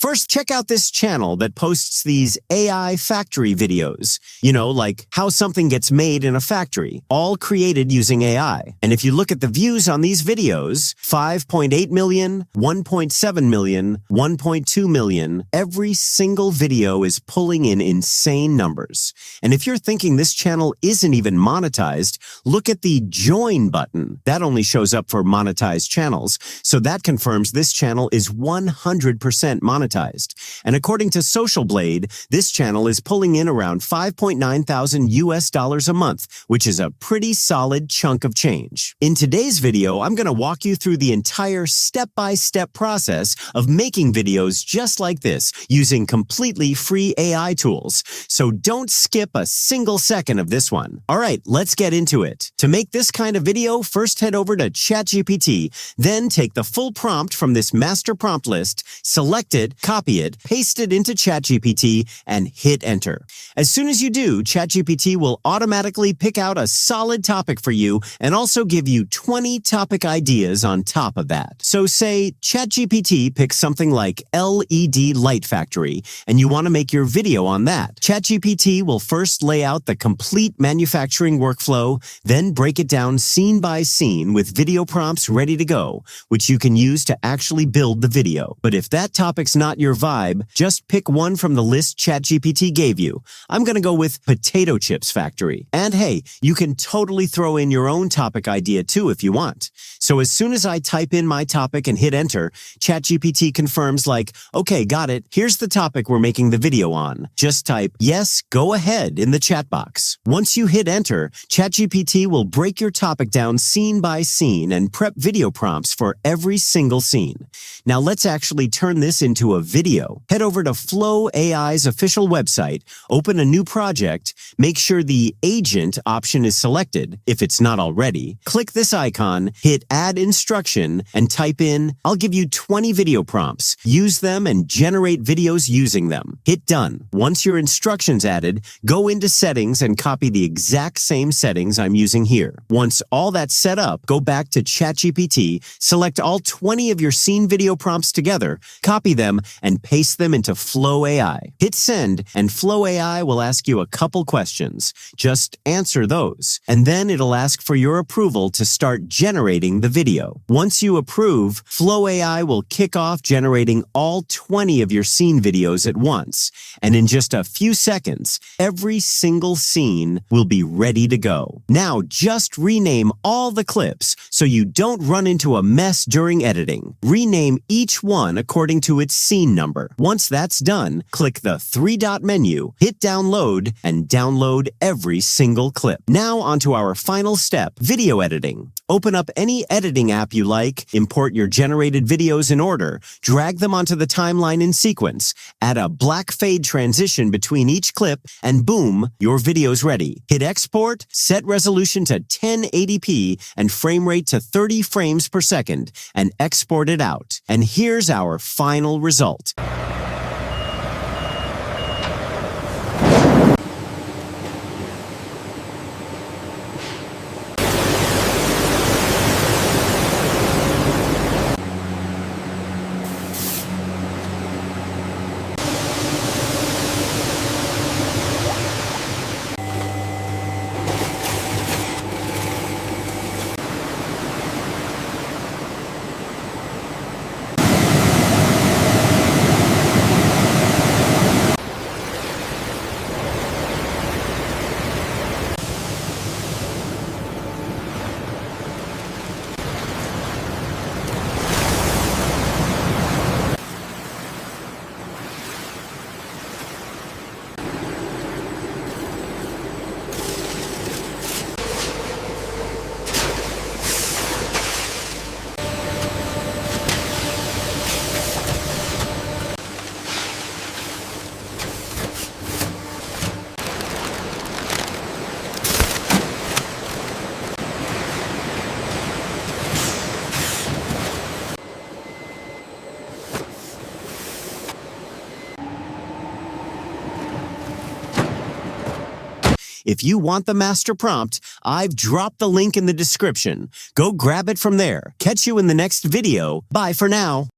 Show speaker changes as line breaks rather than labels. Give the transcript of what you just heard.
First, check out this channel that posts these AI factory videos. Like how something gets made in a factory, all created using AI. And if you look at the views on these videos, 5.8 million, 1.7 million, 1.2 million, every single video is pulling in insane numbers. And if you're thinking this channel isn't even monetized, look at the join button. That only shows up for monetized channels. So that confirms this channel is 100% monetized. And according to Social Blade, this channel is pulling in around 5.9 thousand US dollars a month, which is a pretty solid chunk of change. In today's video, I'm going to walk you through the entire step-by-step process of making videos just like this using completely free AI tools. So don't skip a single second of this one. All right, let's get into it. To make this kind of video, first head over to ChatGPT, then take the full prompt from this master prompt list, select it, copy it, paste it into ChatGPT, and hit enter. As soon as you do, ChatGPT will automatically pick out a solid topic for you and also give you 20 topic ideas on top of that. So say ChatGPT picks something like LED light factory, and you want to make your video on that. ChatGPT will first lay out the complete manufacturing workflow, then break it down scene by scene with video prompts ready to go, which you can use to actually build the video. But if that topic's not your vibe, just pick one from the list ChatGPT gave you. I'm going to go with potato chips factory. And hey, you can totally throw in your own topic idea too if you want. So as soon as I type in my topic and hit enter, ChatGPT confirms like, okay, got it. Here's the topic we're making the video on. Just type, yes, go ahead in the chat box. Once you hit enter, ChatGPT will break your topic down scene by scene and prep video prompts for every single scene. Now let's actually turn this into a video. Head over to Flow AI's official website, open a new project, make sure the agent option is selected if it's not already. Click this icon, hit add instruction, and type in, I'll give you 20 video prompts. Use them and generate videos using them. Hit done. Once your instructions added, go into settings and copy the exact same settings I'm using here. Once all that's set up, go back to ChatGPT, select all 20 of your scene video prompts together, copy them, and paste them into Flow AI. Hit send, and Flow AI will ask you a couple questions. Just answer those, and then it'll ask for your approval to start generating the video. Once you approve, Flow AI will kick off generating all 20 of your scene videos at once, and in just a few seconds, every single scene will be ready to go. Now, just rename all the clips so you don't run into a mess during editing. Rename each one according to its scene number. Once that's done, click the three-dot menu, hit download, and download every single clip. Now onto our final step, video editing. Open up any editing app you like, import your generated videos in order, drag them onto the timeline in sequence, add a black fade transition between each clip, and boom, your video's ready. Hit export, set resolution to 1080p, and frame rate to 30 frames per second, and export it out. And here's our final result. If you want the master prompt, I've dropped the link in the description. Go grab it from there. Catch you in the next video. Bye for now.